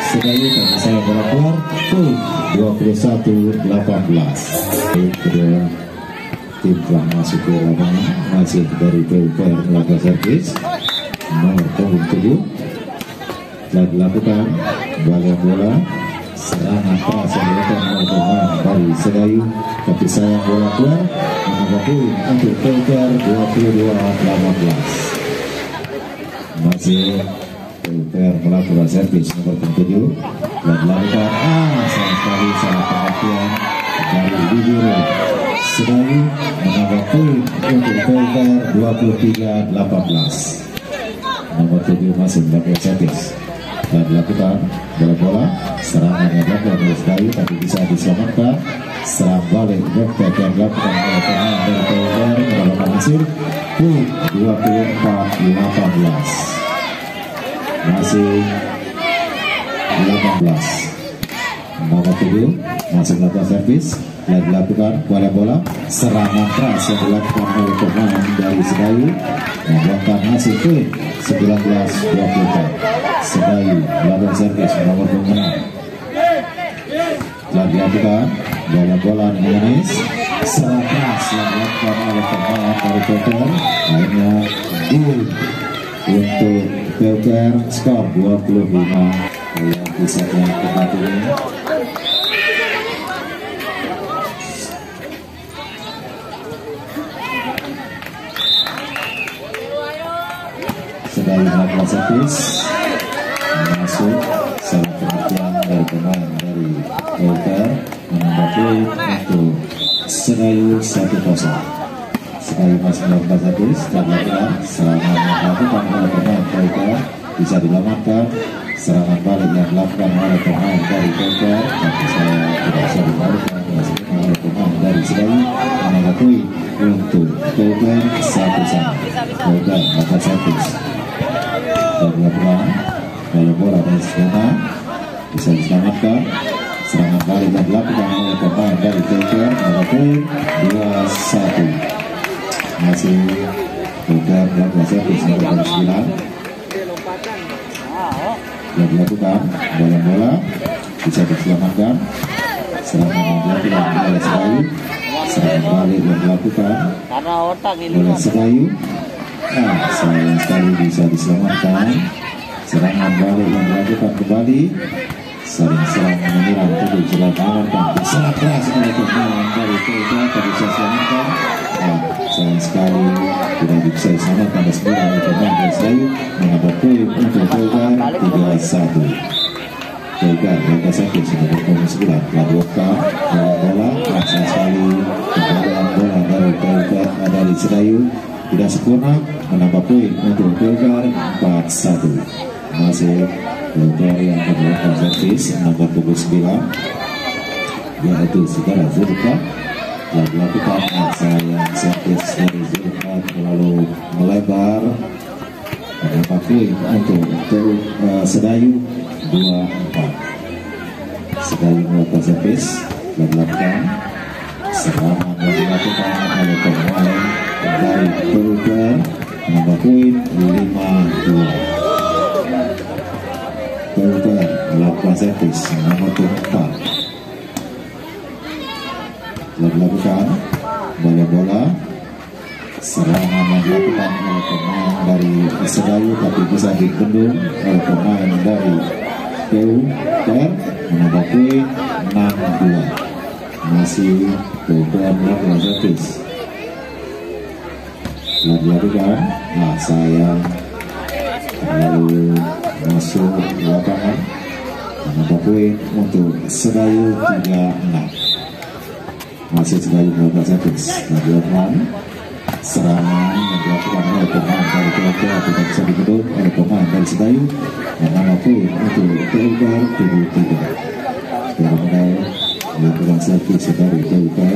Sedayu dan bisa bola keluar. Poin 21-18. Kedua tim telah masuk ke lapangan, masih dari Pelver melakukan servis nomor punggung 7 telah dilakukan bagian bola. Serangan keras yang dilakukan oleh pemain dari Sedayu tapi sayang bola keluar. Menambah poin untuk Pelver 22-18. Masih Pelver melakukan servis nomor punggung 7 telah dilakukan sayang sekali salah pengertian dari Bibiro. Sedayu menambah poin untuk Pelver 23-18. Nomor 7 masih melakukan servis dan dilakukan bola serangan yang dilakukan oleh Sedayu tapi bisa diselamatkan. Serang balik back yang dilakukan oleh pemain dari Pelver mendapatkan hasil poin 24-18. Masih 18. Nomor 7 masih melakukan servis dan dilakukan bola serangan keras yang dilakukan oleh pemain dari Sedayu membuahkan hasil poin 19-24. Sedayu melakukan servis nomor punggung 6 telah dilakukan bola mengenis serangan keras yang dilakukan oleh pemain dari Pelver. Akhirnya gol untuk Pelver, skor 25 yang bisa yang keempat ini. Sedayu melakukan servis masuk salah pengertian dari pemain dari Pelver menambah poin untuk Sedayu 1-0. Sedayu masih melakukan servis dan dilakukan serangan yang dilakukan oleh pemain Pelver bisa dilamatkan. Serangan balik yang dilakukan oleh pemain dari Pelver tapi saya tidak bisa dilakukan oleh pemain dari Sedayu menambah poin untuk Pelver 1-1. Pelver melakukan servis dan dilakukan kalau bola dari sana bisa diselamatkan. Serangan balik yang dilakukan oleh pemain dari Pelver menambah poin 2-1. Masih Pelver melakukan servis nomor 9 yang dilakukan bola bisa diselamatkan. Serangan yang dilakukan oleh Sedayu. Serangan balik yang dilakukan oleh Sedayu sayang sekali bisa diselamatkan. Serangan balik yang dilakukan kembali. Serang menyerang tubuh jelas mengamankan. Sangat keras oleh pemain dari Pelver tak bisa diselamatkan. Sayang sekali tidak bisa diselamatkan dan segera oleh pemain dari Sedayu menambah poin untuk Pelver 3-1. Pelver melakukan servis nomor punggung 9 telah dilakukan bola sayang sekali kembalian bola dari Pelver dari Sedayu tidak sempurna menambah poin untuk Pelver 4-1. Masih Pelver yang melakukan servis nomor punggung 9 yaitu saudara Zulfa telah dilakukan sayang servis dari Zulfa terlalu melebar menambah poin untuk Sedayu 2-4. Sedayu melakukan servis dan dilakukan serangan yang dilakukan oleh pemain dari Pelver menambah poin 5-2. Pelver melakukan servis nomor 4 telah dilakukan bola serangan yang dilakukan oleh pemain dari Sedayu tapi bisa dibendung oleh pemain dari Pelver menambah poin 6-2. Masih Pelver melakukan servis telah dilakukan sayang lalu masuk lapangan menambah poin untuk Sedayu 3-6. Masih Sedayu melakukan servis dan dilakukan serangan yang dilakukan oleh pemain dari Pelver tidak bisa dibendung oleh pemain dari Sedayu menambah poin untuk Pelver 7-3. Pelver melakukan servis dari Pelver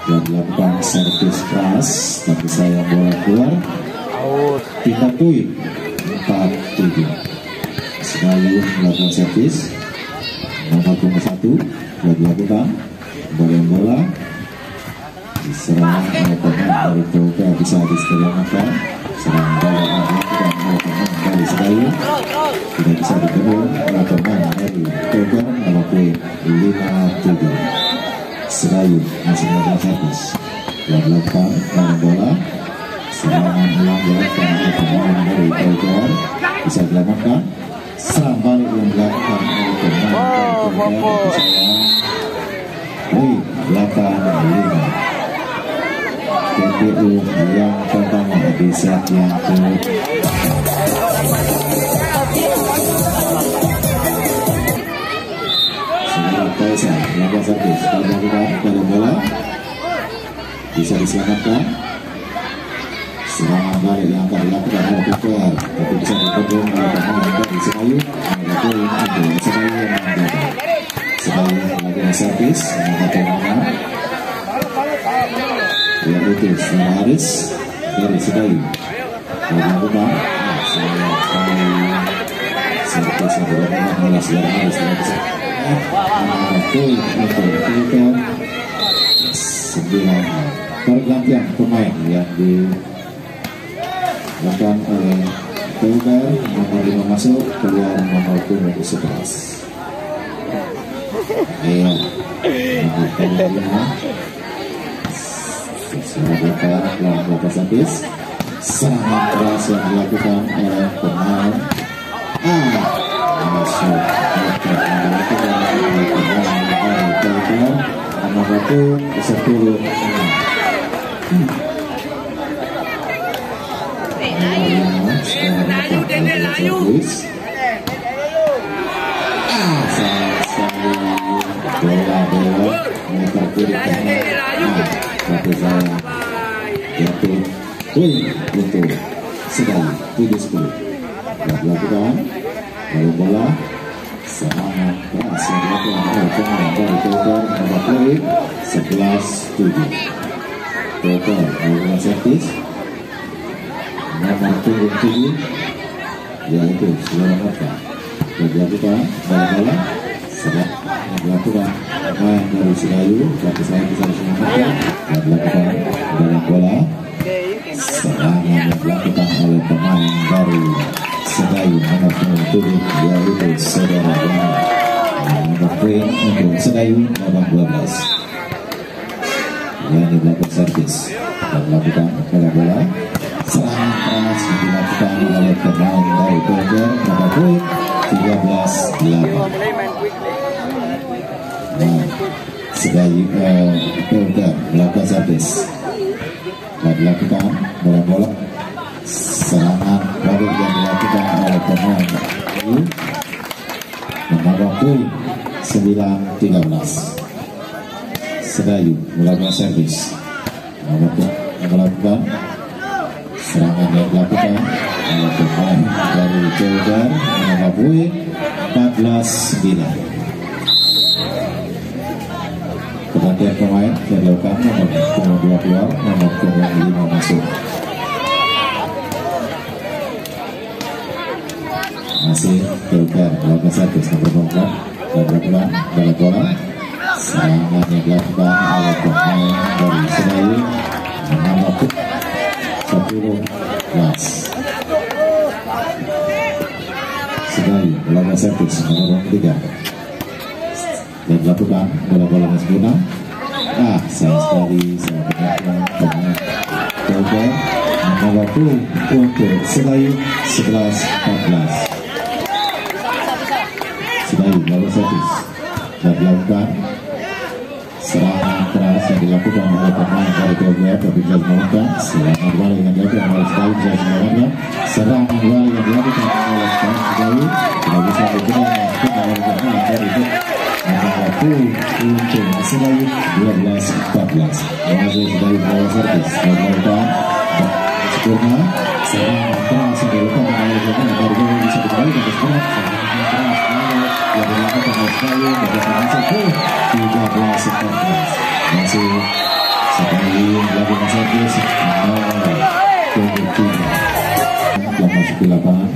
yang dilakukan servis keras tapi sayang bola keluar. Out. 3 poin 4-7. Sedayu melakukan servis nomor punggung 1 yang dilakukan bola diserang oleh pemain dari Toga, bisa diselamatkan. Serang bola yang dilakukan oleh pemain dari Sedayu tidak bisa dibendung oleh pemain dari Toga, nomor poin 5-7. Sedayu masih melakukan servis yang dilakukan dengan bola. Serangan ulang dilakukan oleh pemain dari Toga, bisa diselamatkan. Serang balik yang dilakukan oleh pemain dari Toga, poin 8-5. TPU yang pertama di set yang ke Setelah Faisal melakukan servis dilakukan pada bola bisa diselamatkan. Serangan balik yang akan dilakukan oleh Puker tapi bisa dibendung oleh pemain dari Sedayu. Sedayu yang menjaga. Sedayu melakukan servis mengatakan yaitu Saudara Haris dari Sedayu melakukan servis yang dilakukan oleh Saudara Haris untuk 9 pergantian pemain yang dilakukan oleh Toga. Nomor 5 masuk, keluar nomor punggung 11. Ayo nomor 5 melakukan servis. Serangan keras yang dilakukan oleh pemain masuk dilakukan oleh pemain dari Toga, nomor 10. Bola meter kiri tapi saya jatuh poin untuk Sedayu 7-10. Dilakukan oleh bola. Serangan keras yang dilakukan oleh pemain dari Toga, nomor poin 11-7. Toga melakukan servis nomor punggung 7 yaitu Saudara Mota. Dilakukan bola serang yang dilakukan pemain dari Sedayu tapi saya bisa diselamatkan dan dilakukan dalam bola. Serangan yang dilakukan oleh pemain dari Sedayu nomor 7 yaitu Saudara Bang. Nomor poin untuk Sedayu nomor 12 yang dilakukan servis dan dilakukan pada bola. Serangan keras yang dilakukan oleh pemain dari Toga, nomor poin 13-8. Sedayu Toga melakukan servis dan dilakukan bola. Serangan balik yang dilakukan oleh pemain nomor poin 9-13. Sedayu melakukan servis melakukan serangan yang dilakukan oleh pemain dari Toga, nomor poin 14-9. Pergantian pemain yang dilakukan nomor punggung 2 keluar, nomor punggung 5 masuk. Masih Toga melakukan servis nomor 4 dan dilakukan dalam bola. Serangan yang dilakukan oleh pemain dari Sedayu nomor 10-11. Sedayu melakukan servis nomor 3 dan dilakukan bola-bola sempurna. Sayang sekali saya menang pemain Toga nomor 20 untuk Sedayu 11-14. Sedayu melakukan servis dan dilakukan serangan keras yang dilakukan oleh pemain dari Toga tapi bisa diselamatkan. Serangan balik yang dilakukan oleh Sedayu bisa diselamatkan. Serangan balik yang dilakukan oleh Sedayu tidak bisa diberikan oleh pemain dari Toga. Nomor 20 untuk Sedayu 12-14. Masih Sedayu melakukan servis dan dilakukan sempurna. Serangan keras yang dilakukan oleh pemain dari Toga bisa dikembalikan ke sekolah. Yang dilakukan oleh Sedayu bagaimana masuk 13-14. Masih sekali melakukan servis telah masuk di lapangan.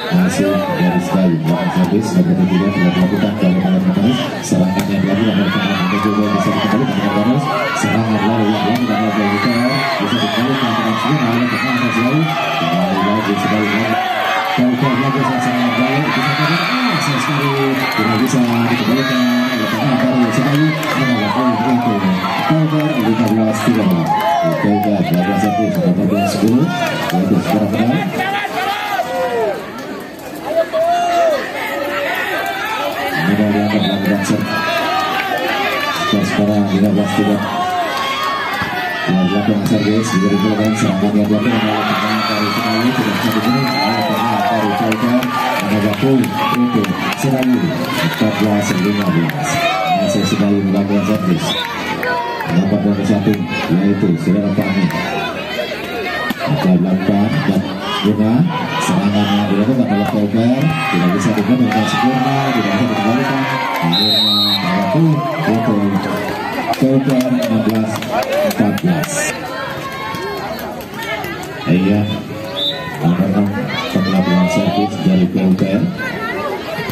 Masih dari sekali melakukan servis sebagai tidak dilakukan oleh para pemain. Serangan yang dilakukan oleh pemain juga bisa dikembalikan dengan bagus. Serangan lalu yang dilakukan oleh pemain bisa dikembalikan dengan segera oleh pemain selalu kembali lagi sebaliknya. Kau lagi serangan balik kita katakan saya sekali tidak bisa dikembalikan oleh pemain baru sekali mengalahkan itu. Kau 15-13. Kau melakukan servis 14-10 yaitu skor final. Mudah diangkat melakukan sekarang 15-3. Yang dilakukan servis diberikan serangan yang dilakukan oleh pemain dari sekali tidak bisa dibunuh oleh pemain dari Kauker menambah poin untuk Sedayu 14-15. Masih Sedayu melakukan servis nomor 21 yaitu Saudara Fahmi akan dilakukan dan guna serangan yang dilakukan oleh Kauker tidak bisa dibunuh dengan sempurna, tidak bisa dikembalikan akhirnya menambah poin untuk Kauker 16-14. Iya, memang pengelabuhan servis dari Kauker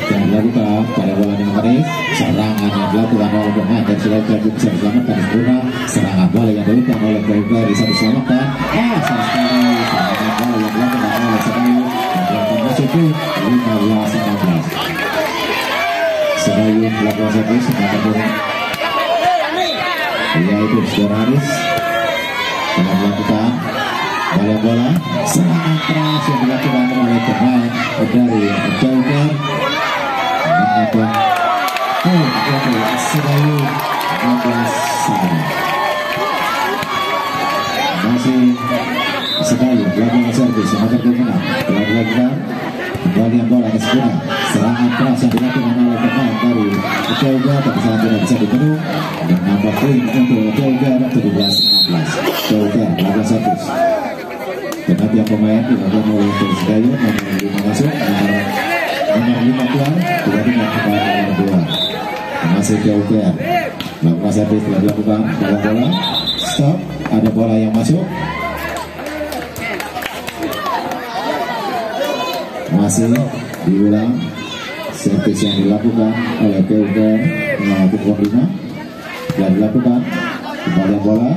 yang dilakukan pada bola yang manis. Serangan yang dilakukan oleh pemain dan sudah bisa diselamatkan sempurna. Serangan bola yang dilakukan oleh Kauker bisa diselamatkan. Sayang sekali serangan bola yang dilakukan oleh Sedayu membuatkan masuk ke 15-16. Sedayu melakukan servis yaitu Saudara Haris telah melakukan bola serangan keras yang dilakukan oleh pemain dari Kauker menambah Sedayu 15-9. Masih Sedayu melakukan servis agar kemenang telah dilakukan kembalian bola ke sempurna. Serangan keras yang dilakukan oleh pemain dari Kauker tapi sangat tidak bisa dipenuhi dan nambah poin untuk Kauker 17-16. Kauker melakukan servis. Perhatian pemain dilakukan oleh Sedayu nomor 5 masuk nomor 5 keluar tidak dengan kepada nomor 2. Masih Kauker melakukan servis telah dilakukan bola stop, ada bola yang masuk. Masih diulang servis yang dilakukan oleh Kauker pukul 5 dan dilakukan kembalian bola.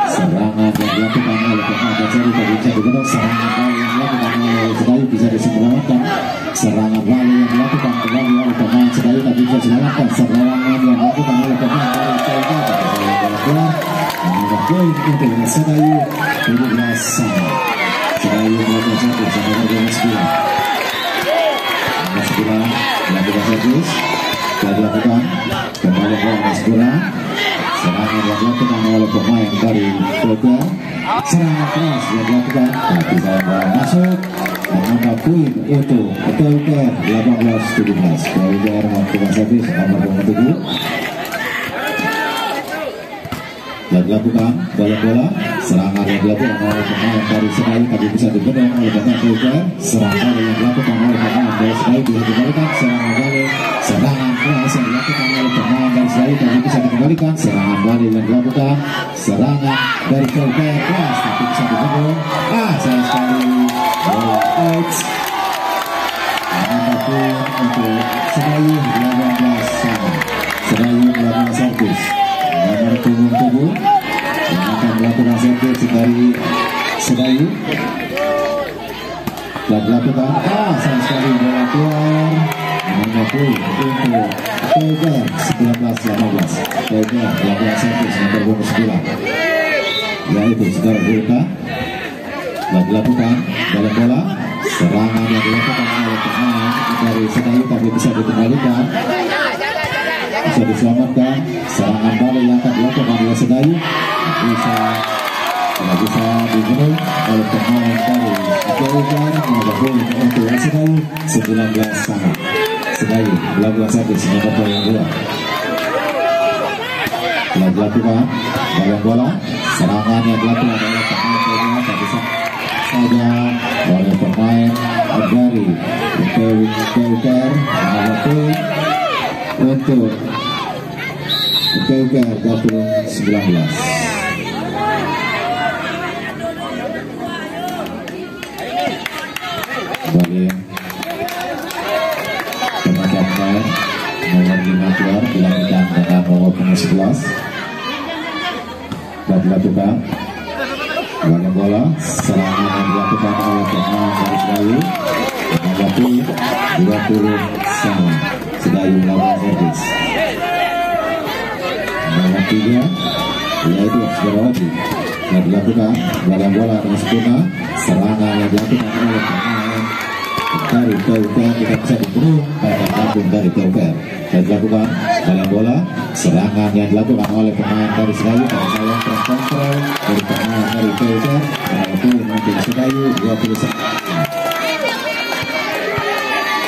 Serangan yang dilakukan oleh pemain Seri tak bisa dibentuk. Serangan bola yang dilakukan oleh Sedayu bisa diselamatkan. Serangan bola yang dilakukan kembali oleh pemain Sedayu tak bisa diselamatkan. Serangan yang dilakukan oleh pemain dari Kauker bola keluar menambah poin untuk Sedayu 17-9. Sedayu melakukan servis sama dengan 9 melakukan servis telah dilakukan kembali bola 9. Serangan yang dilakukan oleh pemain dari Kauker. Serangan keras yang dilakukan tapi saya bola masuk menambah poin untuk Kauker 18-17. Kauker melakukan servis nomor 27 dan dilakukan bola serangan yang dilakukan oleh pemain dari Sedayu tapi bisa dibendung oleh pemain Kauker. Serangan yang dilakukan oleh pemain dari Sedayu bisa dikembalikan. Serangan keras yang dilakukan oleh pemain dari Sedayu tapi bisa dikembalikan. Serangan balik yang dilakukan. Serangan dari Kauker keras tapi bisa dibendung. Sayang sekali bola out. Menambah poin untuk Sedayu 18-9. Sedayu melakukan servis nomor punggung yang akan melakukan servis dari Sedayu telah dilakukan. Sayang sekali bola keluar menambah poin untuk Kauker 19-18. Kauker melakukan servis nomor punggung 9 yaitu Saudara Hulka telah dilakukan bola serangan yang dilakukan oleh pemain dari Sedayu tapi bisa dikembalikan, bisa diselamatkan. Serangan balik yang akan dilakukan oleh Sedayu tidak bisa dibunuh oleh pemain dari Kauker. Menambah poin untuk Sedayu 19-9. Sedayu melakukan servis nomor poin 2 telah dilakukan bola serangan yang dilakukan oleh pemain Kauker tak bisa saja oleh pemain dari Kauker. Menambah poin untuk Kauker 20-19. Kembali penangkap main nomor 5 keluar dilanjutkan dengan nomor 11 dan dilakukan bagian bola serangan yang dilakukan oleh pemain dari Sedayu menghadapi 20 sama. Sedayu melakukan servis nomor 3 yaitu Sugarawaji dan dilakukan bagian bola dengan sempurna. Serangan yang dilakukan oleh pemain dari PUPR tidak bisa dikurung pada kampung dari PUPR dan dilakukan bagian bola serangan yang dilakukan oleh pemain dari Sedayu dan saya terkontrol dari pemain dari PUPR menghadapi nanti Sedayu 21.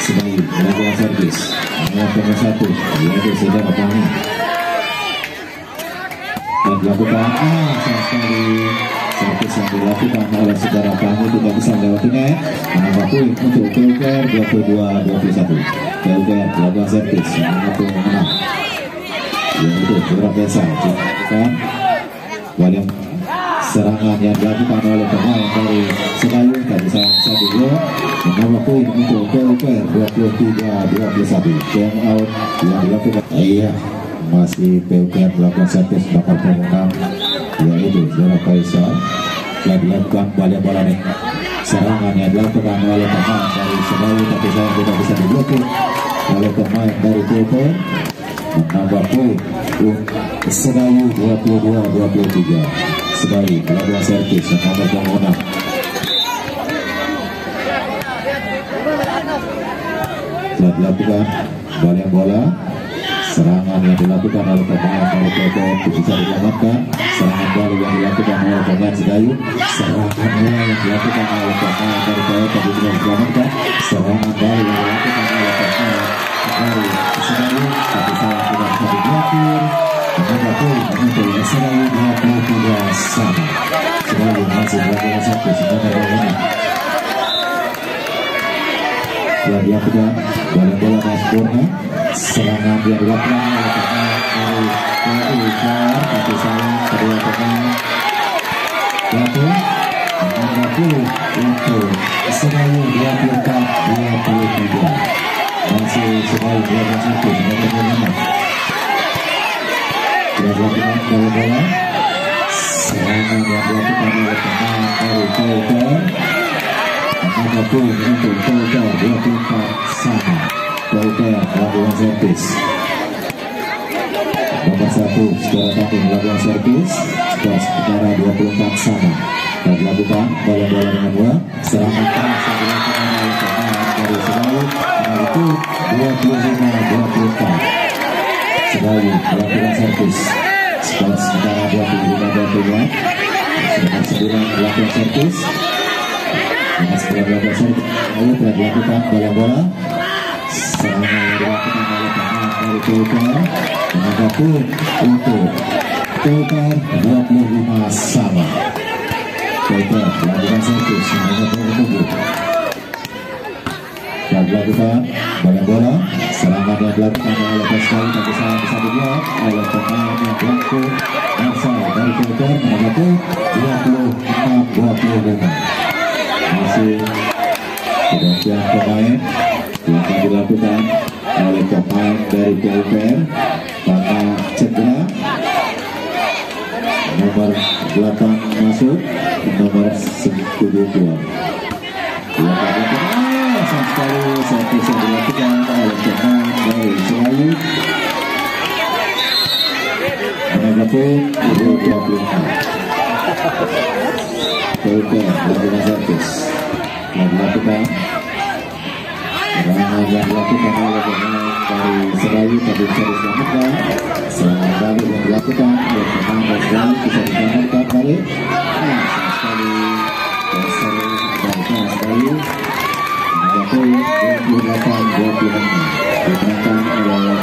Sedayu melakukan servis nomor 1 yaitu Saudara Fahmi dan dilakukan sayang sekali servis yang dilakukan oleh Saudara Fahmi tidak bisa melewati net menambah poin untuk PUPR 22-21. PUPR melakukan servis yang mampu menang yaitu Saudara Desa dilakukan bagian serangan yang dilakukan oleh pemain dari Sedayu dan bisa diblok menambah poin untuk PUPR 23-21. Game out yang dilakukan masih PUPR melakukan servis bakal pemenang yaitu Saudara Faisal yang dilakukan bagian bola serangan yang dilakukan oleh pemain dari Sedayu tapi saya tidak bisa diblokir oleh pemain dari PUPR menambah poin Sedayu 22-23. Sedayu melakukan servis yang nomor pemenang telah dilakukan bagian bola serangan yang dilakukan oleh pemain dari PUPR bisa diselamatkan. Serangan bola yang dilakukan oleh pemain Sedayu, serangan bola yang dilakukan oleh pemain dari PUPR tidak diselamatkan. Serangan bola yang dilakukan oleh pemain dari Sedayu tapi saya tidak bisa diblokir. Menambah poin untuk Sedayu 23 sama. Sedayu masih melakukan satu sebenarnya ini telah dilakukan bagian bola dan sempurna. Serangan yang dilakukan oleh pemain dari PUPR tapi sayang kedua pemain jatuh menambah poin untuk Sedayu 24-23. Masih Sedayu 21 sebenarnya menang. Telah dilakukan bagian bola serangan yang dilakukan oleh pemain dari PUPR menambah poin untuk PUPR 24 sama. PUPR melakukan servis nomor 1 Saudara Fahmi melakukan servis skor sementara 24 sama dan dilakukan bagian bola dengan bola serangan keras yang dilakukan oleh pemain dari Sedayu yaitu 25-24. Sedayu melakukan servis skor sementara 25-24. Nomor 9 melakukan servis nomor 9 melakukan servis lalu telah dilakukan bagian bola serangan yang dilakukan oleh pemain dari PUPR menambah poin untuk PUPR 25 sama. PUPR melakukan servis nomor 27 dan dilakukan bagian bola serangan yang dilakukan oleh Pascal tapi saya bisa dibuat oleh pemain yang blanco Marcel dari PUPR menambah poin 26-25. Masih pergantian pemain yang akan dilakukan oleh pemain dari PUPR karena cedera. Nomor 8 masuk, nomor 7 keluar. Sayang sekali servis yang dilakukan oleh pemain dari Sedayu menambah poin 24. PUPR melakukan servis yang dilakukan serangan yang dilakukan oleh pemain dari Sedayu tapi bisa diselamatkan. Serangan balik yang dilakukan oleh pemain dari Sedayu bisa diselamatkan balik. Sayang sekali dasar dari Sedayu menambah poin 28-25 dimenangkan oleh